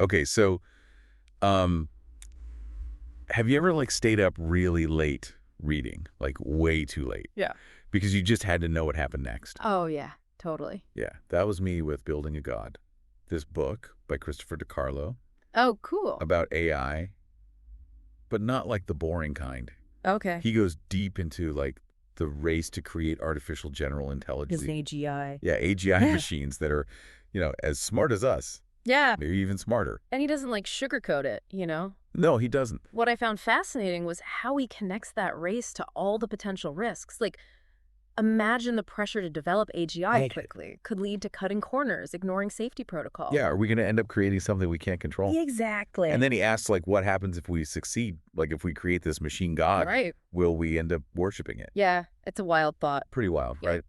Okay, so um, have you ever like stayed up really late reading, like way too late, Yeah. because you just had to know what happened next? Oh, yeah, totally. Yeah, that was me with Building a God, this book by Christopher DiCarlo Oh, cool. about AI, but not like the boring kind. Okay. He goes deep into like the race to create artificial general His intelligence. AGI. Yeah, AGI machines that are, as smart as us, Yeah. maybe even smarter. And he doesn't like sugarcoat it, you know? No, he doesn't. What I found fascinating was how he connects that race to all the potential risks. Like, imagine the pressure to develop AGI Right. quickly could lead to cutting corners, ignoring safety protocol. Yeah, are we going to end up creating something we can't control? Exactly. And then he asks, like, what happens if we succeed? Like, if we create this machine god, Right. will we end up worshiping it? Yeah, it's a wild thought. Pretty wild, Yeah. right?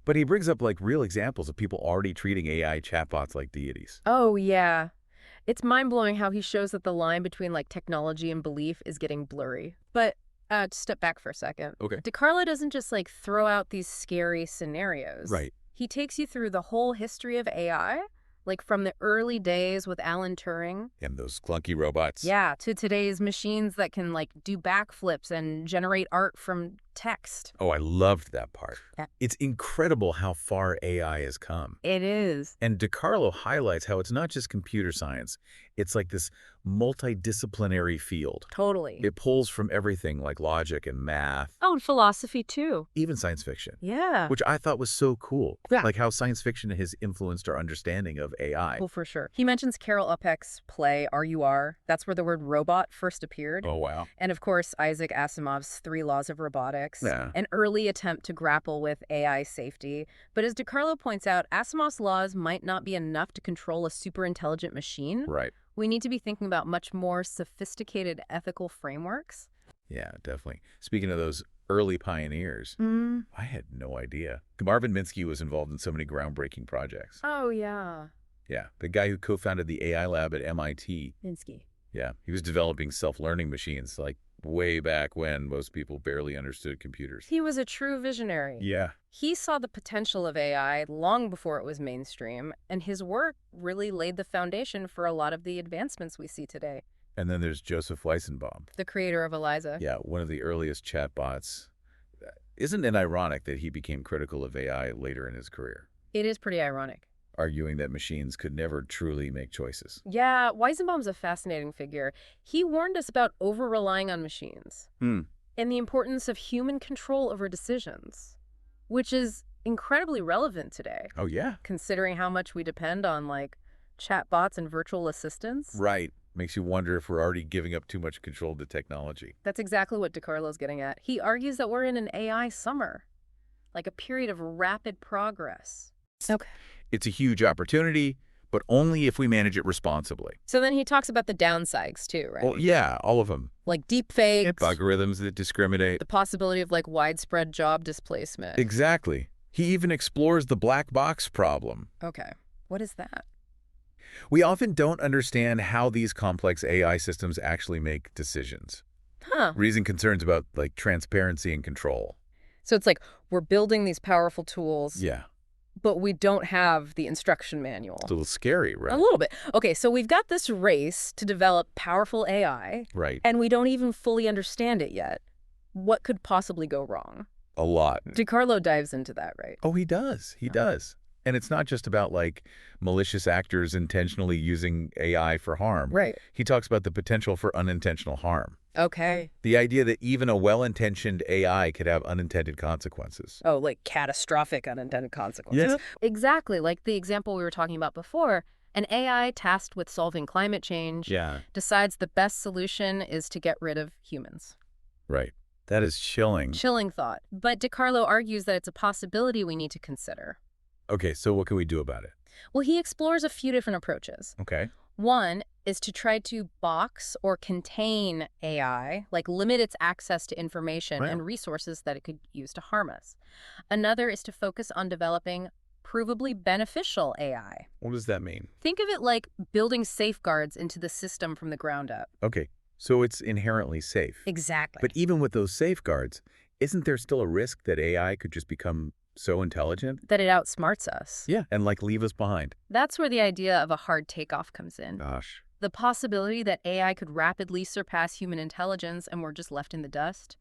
But he brings up, like, real examples of people already treating AI chatbots like deities. Oh, yeah. It's mind-blowing how he shows that the line between like technology and belief is getting blurry. But to step back for a second. Okay. DiCarlo doesn't just like throw out these scary scenarios. Right. He takes you through the whole history of AI, like from the early days with Alan Turing. And those clunky robots. Yeah, to today's machines that can like do backflips and generate art from text. Oh, I loved that part. Yeah. It's incredible how far AI has come. It is. And DiCarlo highlights how it's not just computer science. It's like this multidisciplinary field. Totally. It pulls from everything like logic and math, Oh, and philosophy too. even science fiction, Yeah. which I thought was so cool. Yeah. Like how science fiction has influenced our understanding of AI. Well, for sure. He mentions Carol Uppeck's play R.U.R. That's where the word robot first appeared. Oh, wow. And of course, Isaac Asimov's Three Laws of Robotics, Yeah. an early attempt to grapple with AI safety. But as DiCarlo points out, Asimov's laws might not be enough to control a superintelligent machine. Right. We need to be thinking about much more sophisticated ethical frameworks. Yeah, definitely. Speaking of those early pioneers, I had no idea. Marvin Minsky was involved in so many groundbreaking projects. Oh, yeah. Yeah, the guy who co-founded the AI lab at MIT. Minsky. Yeah, he was developing self-learning machines like way back when most people barely understood computers. He was a true visionary. Yeah. He saw the potential of AI long before it was mainstream, and his work really laid the foundation for a lot of the advancements we see today. And then there's Joseph Weissenbaum. The creator of Eliza. Yeah, one of the earliest chatbots. Isn't it ironic that he became critical of AI later in his career, It is pretty ironic. arguing that machines could never truly make choices? Yeah, Weizenbaum's a fascinating figure. He warned us about over-relying on machines and the importance of human control over decisions, which is incredibly relevant today, Oh, yeah. considering how much we depend on, like, chatbots and virtual assistants. Right. Makes you wonder if we're already giving up too much control to technology. That's exactly what DiCarlo's getting at. He argues that we're in an AI summer, like a period of rapid progress. Okay. It's a huge opportunity, but only if we manage it responsibly. So then he talks about the downsides too, right? Well, yeah, all of them. Like deepfakes, Algorithms that discriminate. the possibility of like widespread job displacement. Exactly. He even explores the black box problem. Okay. What is that? We often don't understand how these complex AI systems actually make decisions, Huh. raising concerns about like transparency and control. So it's like we're building these powerful tools, Yeah, but we don't have the instruction manual. it's a little scary, right? A little bit. Okay, so we've got this race to develop powerful AI, Right. and we don't even fully understand it yet. What could possibly go wrong? A lot. DiCarlo dives into that, right? Oh, he does. He does. And it's not just about like malicious actors intentionally using AI for harm. Right. He talks about the potential for unintentional harm. Okay. The idea that even a well-intentioned AI could have unintended consequences. Oh, like catastrophic unintended consequences. Exactly. Like the example we were talking about before, an AI tasked with solving climate change Yeah. decides the best solution is to get rid of humans. Right. That is chilling. Chilling thought. But DiCarlo argues that it's a possibility we need to consider. Okay, so what can we do about it? Well, he explores a few different approaches. Okay. One is to try to box or contain AI, like limit its access to information Right. and resources that it could use to harm us. Another is to focus on developing provably beneficial AI. What does that mean? Think of it like building safeguards into the system from the ground up. Okay, so it's inherently safe. Exactly. But even with those safeguards, isn't there still a risk that AI could just become so intelligent? that it outsmarts us. Yeah. And like leave us behind. That's where the idea of a hard takeoff comes in. Gosh. The possibility that AI could rapidly surpass human intelligence and we're just left in the dust.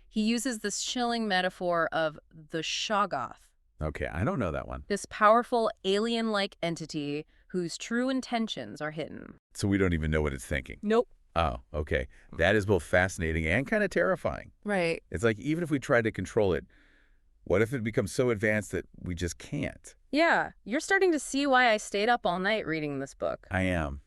He uses this chilling metaphor of the Shoggoth, Okay, I don't know that one. this powerful alien-like entity whose true intentions are hidden. So we don't even know what it's thinking. Nope. Oh, okay. That is both fascinating and kind of terrifying. Right. It's like even if we try to control it, what if it becomes so advanced that we just can't? Yeah, you're starting to see why I stayed up all night reading this book. I am.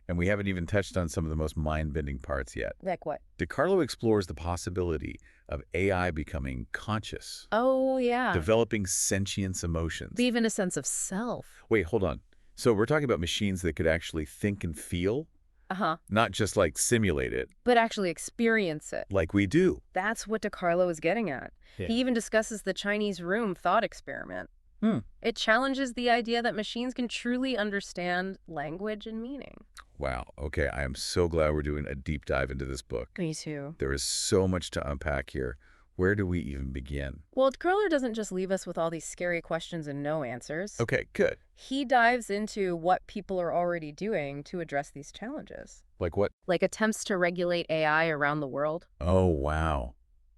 And we haven't even touched on some of the most mind-bending parts yet. Like what? DiCarlo explores the possibility of AI becoming conscious, Oh, yeah. developing sentience emotions. Even a sense of self. Wait, hold on. So we're talking about machines that could actually think and feel, Uh-huh. not just like simulate it, But actually experience it. like we do. That's what DiCarlo is getting at. Yeah. He even discusses the Chinese room thought experiment. It challenges the idea that machines can truly understand language and meaning. Wow. Okay, I am so glad we're doing a deep dive into this book. Me too. There is so much to unpack here. Where do we even begin? Well, DiCarlo doesn't just leave us with all these scary questions and no answers. Okay, good. He dives into what people are already doing to address these challenges. Like what? Like attempts to regulate AI around the world. Oh, wow.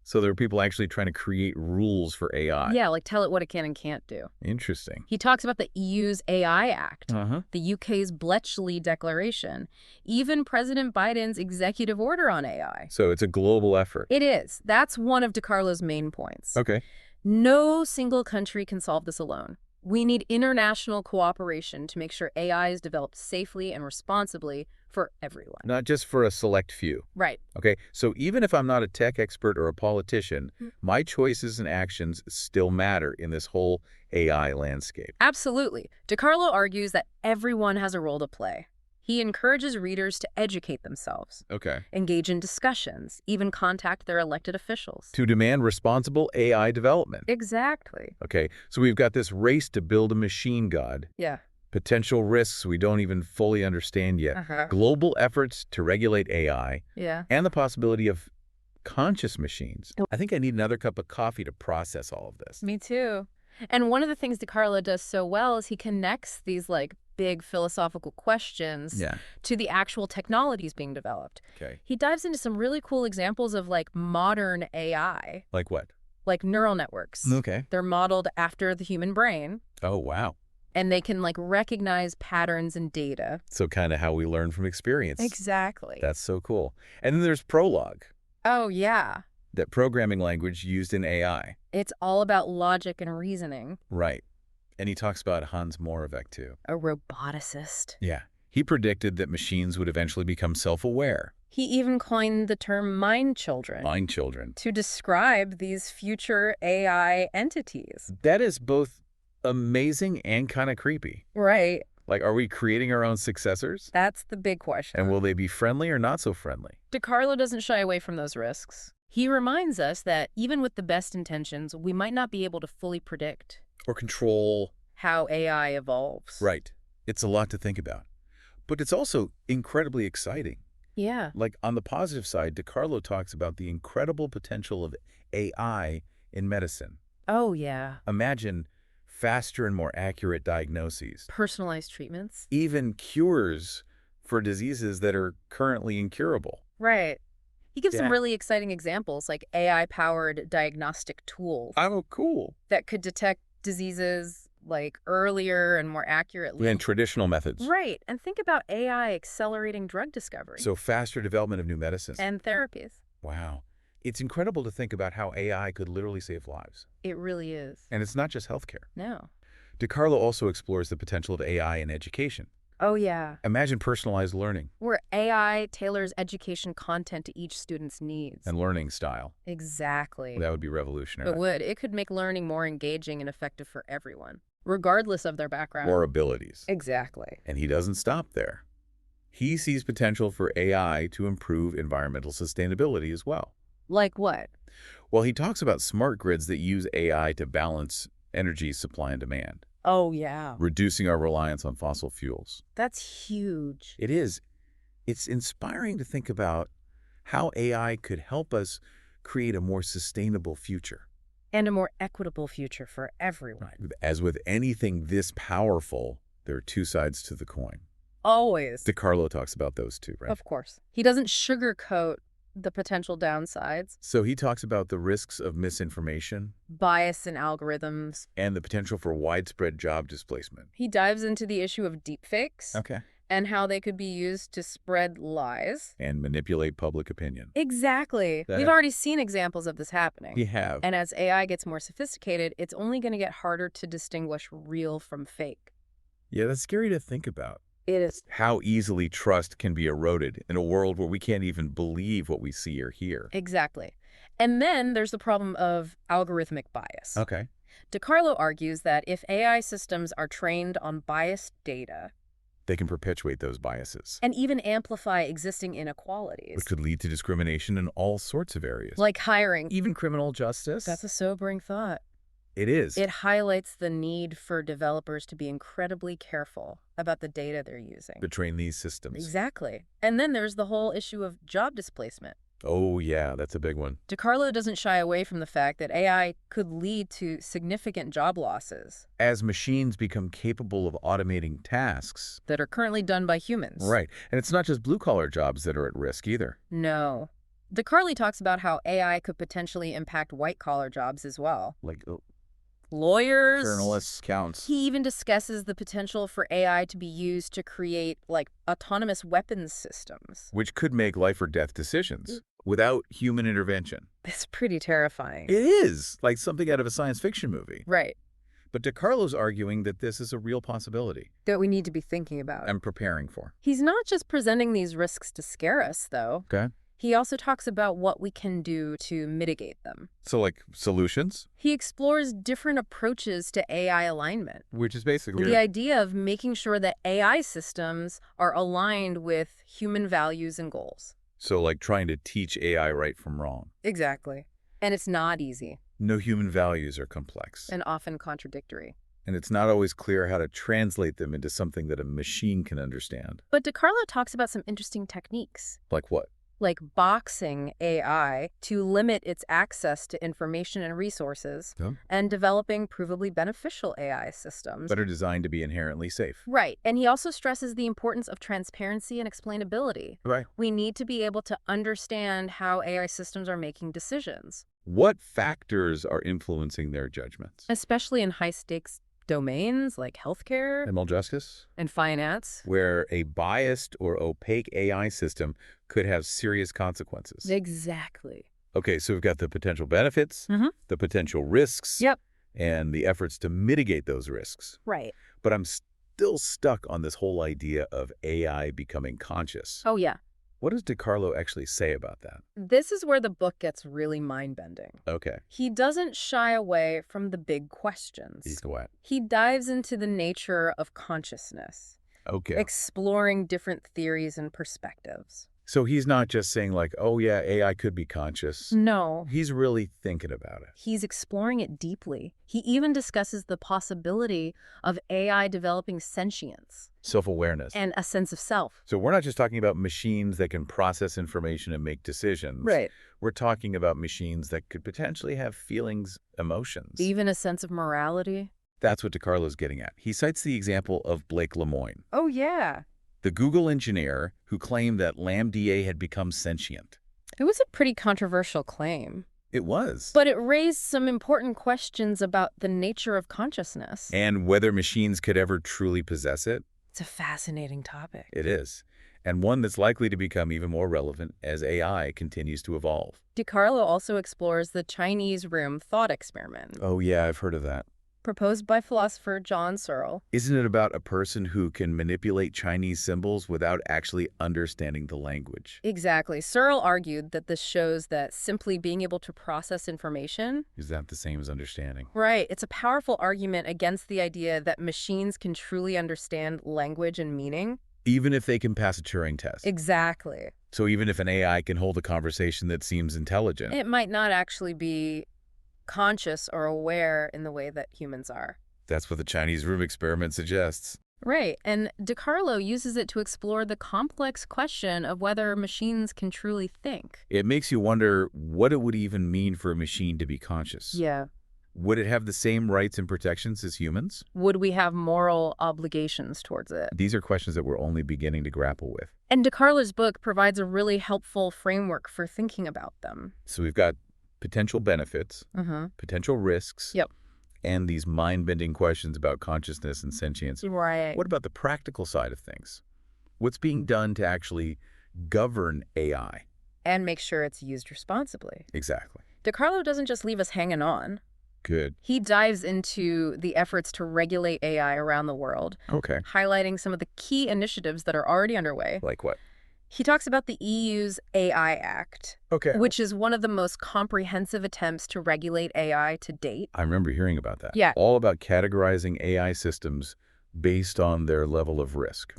So there are people actually trying to create rules for AI. Yeah, like tell it what it can and can't do. Interesting. He talks about the EU's AI Act, Uh-huh. the UK's Bletchley Declaration, even President Biden's executive order on AI. So it's a global effort. It is. That's one of DiCarlo's main points. Okay. No single country can solve this alone. We need international cooperation to make sure AI is developed safely and responsibly for everyone. Not just for a select few. Right. Okay, so even if I'm not a tech expert or a politician, my choices and actions still matter in this whole AI landscape. Absolutely. DiCarlo argues that everyone has a role to play. He encourages readers to educate themselves, Okay. engage in discussions, even contact their elected officials. To demand responsible AI development. Exactly. Okay, so we've got this race to build a machine god, Yeah. potential risks we don't even fully understand yet, Uh-huh. global efforts to regulate AI, Yeah. and the possibility of conscious machines. I think I need another cup of coffee to process all of this. Me too. And one of the things DiCarlo does so well is he connects these big philosophical questions Yeah. to the actual technologies being developed. Okay. He dives into some really cool examples of modern AI, Like what? like neural networks. Okay. They're modeled after the human brain, Oh, wow. and they can recognize patterns and data. So kind of how we learn from experience. Exactly. That's so cool. And then there's Prolog, Oh, yeah. that programming language used in AI. It's all about logic and reasoning. Right. And he talks about Hans Moravec, too. A roboticist. Yeah. He predicted that machines would eventually become self-aware. He even coined the term mind children Mind children. to describe these future AI entities. That is both amazing and kind of creepy. Right. Like, are we creating our own successors? That's the big question. And will they be friendly or not so friendly? DiCarlo doesn't shy away from those risks. He reminds us that even with the best intentions, we might not be able to fully predict Or control. how AI evolves. Right. It's a lot to think about. But it's also incredibly exciting. Yeah. Like, on the positive side, DiCarlo talks about the incredible potential of AI in medicine. Oh, yeah. Imagine faster and more accurate diagnoses, Personalized treatments. even cures for diseases that are currently incurable. Right. He gives some Yeah. really exciting examples, like AI-powered diagnostic tools Oh, cool. that could detect diseases earlier and more accurately. And traditional methods. Right. And think about AI accelerating drug discovery So faster development of new medicines. and therapies. Wow. It's incredible to think about how AI could literally save lives. It really is. And it's not just healthcare. No. DiCarlo also explores the potential of AI in education. Oh, yeah. Imagine personalized learning Where AI tailors education content to each student's needs. and learning style. Exactly. That would be revolutionary. It would. It could make learning more engaging and effective for everyone, regardless of their background. Or abilities. Exactly. And he doesn't stop there. He sees potential for AI to improve environmental sustainability as well. Like what? Well, he talks about smart grids that use AI to balance energy supply and demand, Oh, yeah. reducing our reliance on fossil fuels. That's huge. It is. It's inspiring to think about how AI could help us create a more sustainable future. And a more equitable future for everyone. As with anything this powerful, there are two sides to the coin. Always. DiCarlo talks about those too, right? Of course. He doesn't sugarcoat the potential downsides. So he talks about the risks of misinformation, Bias in algorithms. and the potential for widespread job displacement. He dives into the issue of deepfakes. Okay. And how they could be used to spread lies. And manipulate public opinion. Exactly. We've already seen examples of this happening. We have. And as AI gets more sophisticated, it's only going to get harder to distinguish real from fake. Yeah, that's scary to think about. It is. How easily trust can be eroded in a world where we can't even believe what we see or hear. Exactly. And then there's the problem of algorithmic bias. Okay. DiCarlo argues that if AI systems are trained on biased data, They can perpetuate those biases, and even amplify existing inequalities. which could lead to discrimination in all sorts of areas. Like hiring. Even criminal justice. That's a sobering thought. It is. It highlights the need for developers to be incredibly careful about the data they're using. To train these systems. Exactly. And then there's the whole issue of job displacement. Oh, yeah, that's a big one. DiCarlo doesn't shy away from the fact that AI could lead to significant job losses As machines become capable of automating tasks. that are currently done by humans. Right. And it's not just blue-collar jobs that are at risk either. No. DiCarlo talks about how AI could potentially impact white-collar jobs as well. Like Lawyers. journalists, counts. He even discusses the potential for AI to be used to create, autonomous weapons systems. Which could make life or death decisions without human intervention. It's pretty terrifying. It is, like something out of a science fiction movie. Right. But DiCarlo's arguing that this is a real possibility. That we need to be thinking about. I'm preparing for. He's not just presenting these risks to scare us, though. Okay. He also talks about what we can do to mitigate them. So, like, solutions? He explores different approaches to AI alignment. Which is basically... The idea of making sure that AI systems are aligned with human values and goals. So, like, trying to teach AI right from wrong. Exactly. And it's not easy. No, human values are complex. And often contradictory. And it's not always clear how to translate them into something that a machine can understand. But DiCarlo talks about some interesting techniques. Like what? Like boxing AI to limit its access to information and resources, and developing provably beneficial AI systems. That are designed to be inherently safe. Right. And he also stresses the importance of transparency and explainability. Right. We need to be able to understand how AI systems are making decisions. What factors are influencing their judgments? Especially in high-stakes domains like healthcare Criminal justice? and finance. Where a biased or opaque AI system could have serious consequences. Exactly. Okay, so we've got the potential benefits, the potential risks, and the efforts to mitigate those risks. Right. But I'm still stuck on this whole idea of AI becoming conscious. Oh, yeah. What does DiCarlo actually say about that? This is where the book gets really mind-bending. Okay. He doesn't shy away from the big questions. He's what? He dives into the nature of consciousness. Okay. Exploring different theories and perspectives. So he's not just saying like, oh yeah, AI could be conscious. No. He's really thinking about it. He's exploring it deeply. He even discusses the possibility of AI developing sentience. Self-awareness. And a sense of self. So we're not just talking about machines that can process information and make decisions. Right. We're talking about machines that could potentially have feelings, emotions. Even a sense of morality. That's what DiCarlo's getting at. He cites the example of Blake Lemoine, Oh, yeah. the Google engineer who claimed that LaMDA had become sentient. It was a pretty controversial claim. It was. But it raised some important questions about the nature of consciousness. And whether machines could ever truly possess it. It's a fascinating topic. It is. And one that's likely to become even more relevant as AI continues to evolve. DiCarlo also explores the Chinese room thought experiment. Oh yeah, I've heard of that. Proposed by philosopher John Searle. Isn't it about a person who can manipulate Chinese symbols without actually understanding the language? Exactly. Searle argued that this shows that simply being able to process information... Is that the same as understanding? Right. It's a powerful argument against the idea that machines can truly understand language and meaning. Even if they can pass a Turing test? Exactly. So even if an AI can hold a conversation that seems intelligent? It might not actually be conscious or aware in the way that humans are. That's what the Chinese room experiment suggests. Right, and DiCarlo uses it to explore the complex question of whether machines can truly think. It makes you wonder what it would even mean for a machine to be conscious. Yeah. Would it have the same rights and protections as humans? Would we have moral obligations towards it? These are questions that we're only beginning to grapple with. And DeCarlo's book provides a really helpful framework for thinking about them. So we've got potential benefits, potential risks, Yep. and these mind-bending questions about consciousness and sentience. Right. What about the practical side of things? What's being done to actually govern AI? And make sure it's used responsibly. Exactly. DeCarlo doesn't just leave us hanging on. Good. He dives into the efforts to regulate AI around the world, Okay. highlighting some of the key initiatives that are already underway. Like what? He talks about the EU's AI Act, Okay. which is one of the most comprehensive attempts to regulate AI to date. I remember hearing about that. Yeah. All about categorizing AI systems based on their level of risk.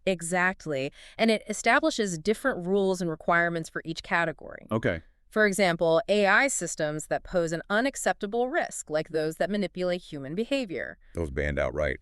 Exactly. And it establishes different rules and requirements for each category. Okay. For example, AI systems that pose an unacceptable risk, like those that manipulate human behavior. Those banned outright.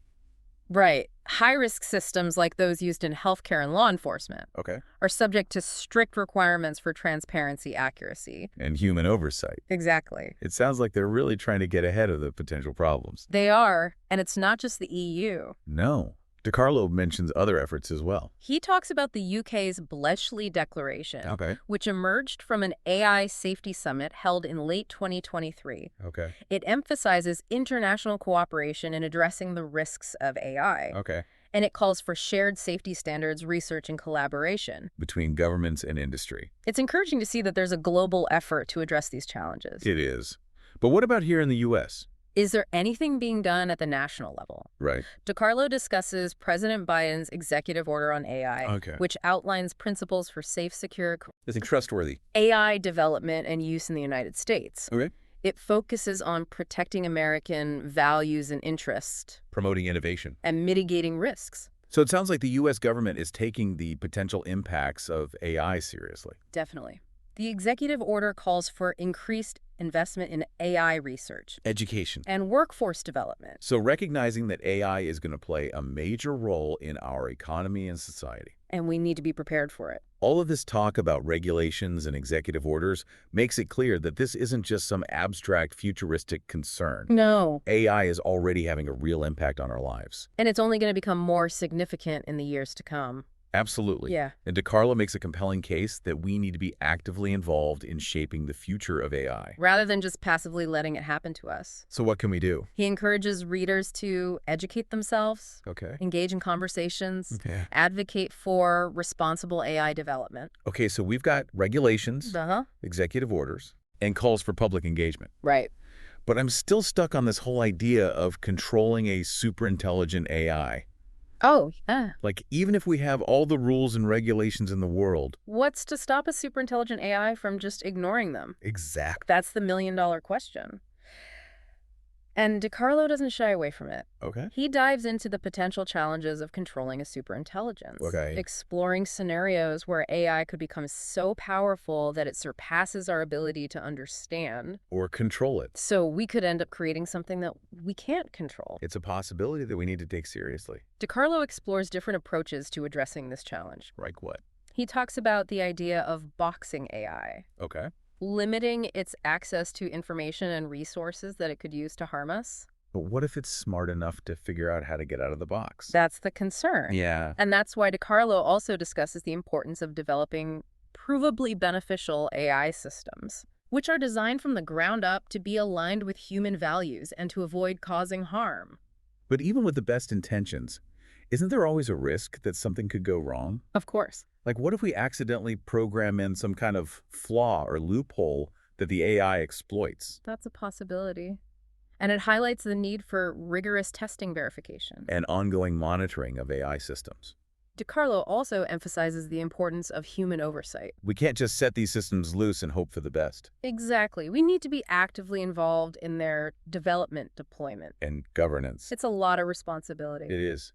Right. High-risk systems like those used in healthcare and law enforcement Okay. are subject to strict requirements for transparency, accuracy. And human oversight. Exactly. It sounds like they're really trying to get ahead of the potential problems. They are, and it's not just the EU. No. DeCarlo mentions other efforts as well. He talks about the UK's Bletchley Declaration, Okay. which emerged from an AI safety summit held in late 2023. Okay. It emphasizes international cooperation in addressing the risks of AI, Okay. and it calls for shared safety standards, research, and collaboration. Between governments and industry. It's encouraging to see that there's a global effort to address these challenges. It is. But what about here in the U.S.? Is there anything being done at the national level? Right. DeCarlo discusses President Biden's executive order on AI, Okay. which outlines principles for safe, secure I think trustworthy. AI development and use in the United States. Okay. It focuses on protecting American values and interests Promoting innovation. and mitigating risks. So it sounds like the U.S. government is taking the potential impacts of AI seriously. Definitely. The executive order calls for increased investment in AI research Education. and workforce development. So recognizing that AI is going to play a major role in our economy and society. And we need to be prepared for it. All of this talk about regulations and executive orders makes it clear that this isn't just some abstract futuristic concern. No. AI is already having a real impact on our lives. And it's only going to become more significant in the years to come. Absolutely. Yeah. And DeCarlo makes a compelling case that we need to be actively involved in shaping the future of AI. Rather than just passively letting it happen to us. So what can we do? He encourages readers to educate themselves, Okay. engage in conversations, Yeah. advocate for responsible AI development. Okay, so we've got regulations, executive orders, and calls for public engagement. Right. But I'm still stuck on this whole idea of controlling a superintelligent AI. Oh, yeah. Like, even if we have all the rules and regulations in the world. What's to stop a superintelligent AI from just ignoring them? Exactly. That's the million-dollar question. And DeCarlo doesn't shy away from it. Okay. He dives into the potential challenges of controlling a superintelligence, Okay. exploring scenarios where AI could become so powerful that it surpasses our ability to understand. Or control it. So we could end up creating something that we can't control. It's a possibility that we need to take seriously. DeCarlo explores different approaches to addressing this challenge. Like what? He talks about the idea of boxing AI. Okay. Limiting its access to information and resources that it could use to harm us. But what if it's smart enough to figure out how to get out of the box? That's the concern. Yeah. And that's why DeCarlo also discusses the importance of developing provably beneficial AI systems, which are designed from the ground up to be aligned with human values and to avoid causing harm. But even with the best intentions, isn't there always a risk that something could go wrong? Of course. Like, what if we accidentally program in some kind of flaw or loophole that the AI exploits? That's a possibility. And it highlights the need for rigorous testing verification. And ongoing monitoring of AI systems. DeCarlo also emphasizes the importance of human oversight. We can't just set these systems loose and hope for the best. Exactly. We need to be actively involved in their development deployment. And governance. It's a lot of responsibility. It is.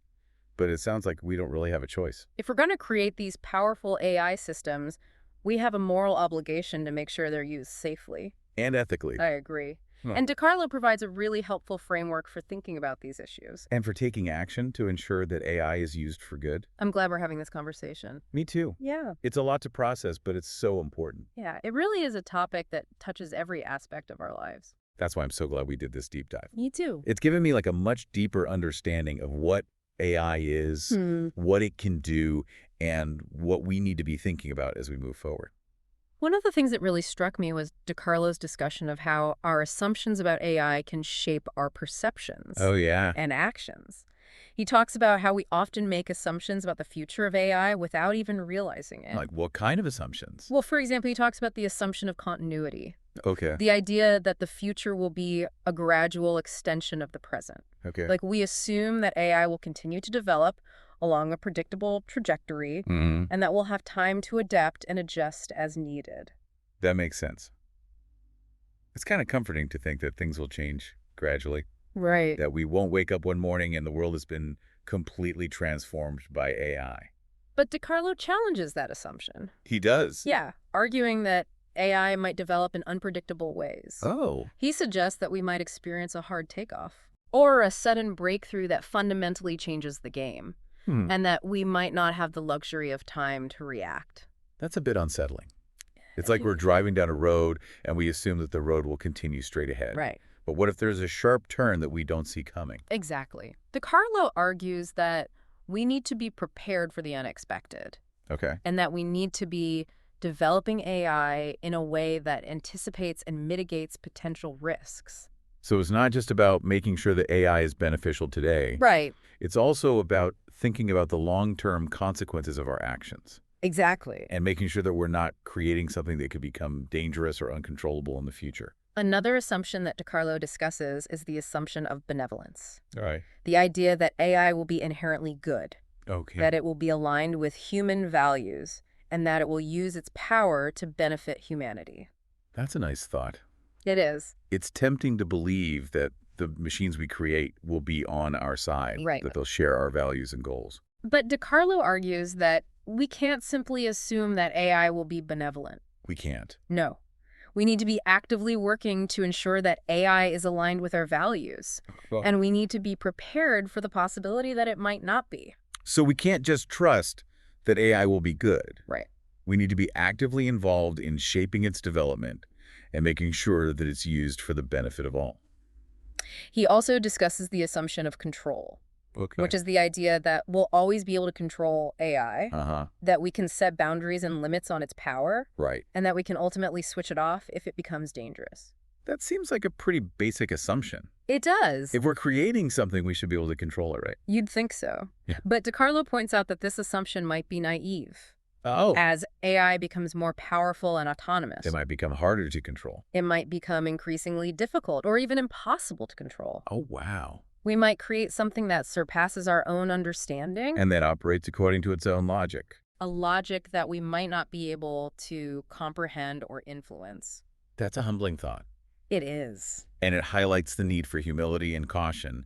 But it sounds like we don't really have a choice. If we're going to create these powerful AI systems, we have a moral obligation to make sure they're used safely. And ethically. I agree. Huh. And DeCarlo provides a really helpful framework for thinking about these issues. And for taking action to ensure that AI is used for good. I'm glad we're having this conversation. Me too. Yeah. It's a lot to process, but it's so important. Yeah, it really is a topic that touches every aspect of our lives. That's why I'm so glad we did this deep dive. Me too. It's given me like a much deeper understanding of what AI is, what it can do, and what we need to be thinking about as we move forward. One of the things that really struck me was DiCarlo's discussion of how our assumptions about AI can shape our perceptions Oh, yeah. and actions. He talks about how we often make assumptions about the future of AI without even realizing it. Like what kind of assumptions? Well, for example, he talks about the assumption of continuity, Okay. the idea that the future will be a gradual extension of the present. Okay. Like we assume that AI will continue to develop along a predictable trajectory and that we'll have time to adapt and adjust as needed. That makes sense. It's kind of comforting to think that things will change gradually, Right. that we won't wake up one morning and the world has been completely transformed by AI. But DiCarlo challenges that assumption. He does? Yeah, arguing that AI might develop in unpredictable ways. Oh. He suggests that we might experience a hard takeoff or a sudden breakthrough that fundamentally changes the game, and that we might not have the luxury of time to react. That's a bit unsettling. It's like we're driving down a road and we assume that the road will continue straight ahead. Right. But what if there's a sharp turn that we don't see coming? Exactly. DiCarlo argues that we need to be prepared for the unexpected. Okay. And that we need to be developing AI in a way that anticipates and mitigates potential risks. So it's not just about making sure that AI is beneficial today. Right. It's also about thinking about the long-term consequences of our actions Exactly. and making sure that we're not creating something that could become dangerous or uncontrollable in the future. Another assumption that DiCarlo discusses is the assumption of benevolence. All right. The idea that AI will be inherently good, Okay. that it will be aligned with human values, and that it will use its power to benefit humanity. That's a nice thought. It is. It's tempting to believe that the machines we create will be on our side, Right. that they'll share our values and goals. But DiCarlo argues that we can't simply assume that AI will be benevolent. We can't. No. We need to be actively working to ensure that AI is aligned with our values. Well, And we need to be prepared for the possibility that it might not be. so we can't just trust that AI will be good. Right. We need to be actively involved in shaping its development and making sure that it's used for the benefit of all. He also discusses the assumption of control, Okay. which is the idea that we'll always be able to control AI, Uh-huh. that we can set boundaries and limits on its power, Right. and that we can ultimately switch it off if it becomes dangerous. That seems like a pretty basic assumption. It does. If we're creating something, we should be able to control it, right? You'd think so. Yeah. But DiCarlo points out that this assumption might be naive. Oh. As AI becomes more powerful and autonomous, It might become harder to control. it might become increasingly difficult or even impossible to control. Oh, wow. We might create something that surpasses our own understanding, And that operates according to its own logic. a logic that we might not be able to comprehend or influence. That's a humbling thought. It is. And it highlights the need for humility and caution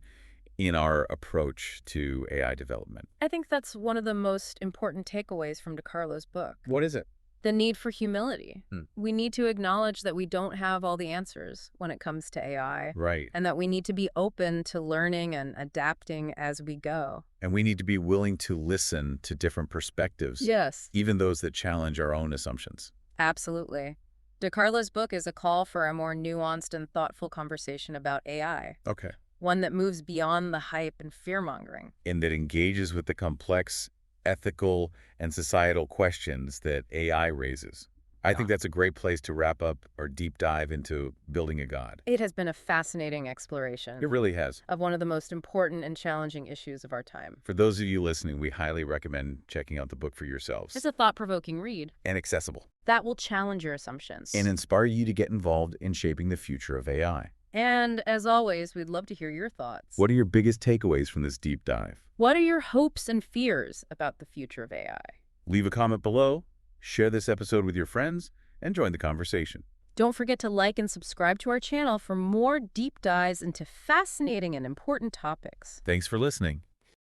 in our approach to AI development. I think that's one of the most important takeaways from DiCarlo's book. What is it? The need for humility. Hmm. We need to acknowledge that we don't have all the answers when it comes to AI, Right. and that we need to be open to learning and adapting as we go. And we need to be willing to listen to different perspectives, Yes, even those that challenge our own assumptions. absolutely. DiCarlo's book is a call for a more nuanced and thoughtful conversation about AI, Okay. one that moves beyond the hype and fear-mongering. And that engages with the complex ethical and societal questions that AI raises. I think that's a great place to wrap up our deep dive into building a god. It has been a fascinating exploration It really has. of one of the most important and challenging issues of our time. For those of you listening, we highly recommend checking out the book for yourselves. It's a thought-provoking read And accessible. that will challenge your assumptions. And inspire you to get involved in shaping the future of AI. And as always, we'd love to hear your thoughts. What are your biggest takeaways from this deep dive? What are your hopes and fears about the future of AI? Leave a comment below, share this episode with your friends, and join the conversation. Don't forget to like and subscribe to our channel for more deep dives into fascinating and important topics. Thanks for listening.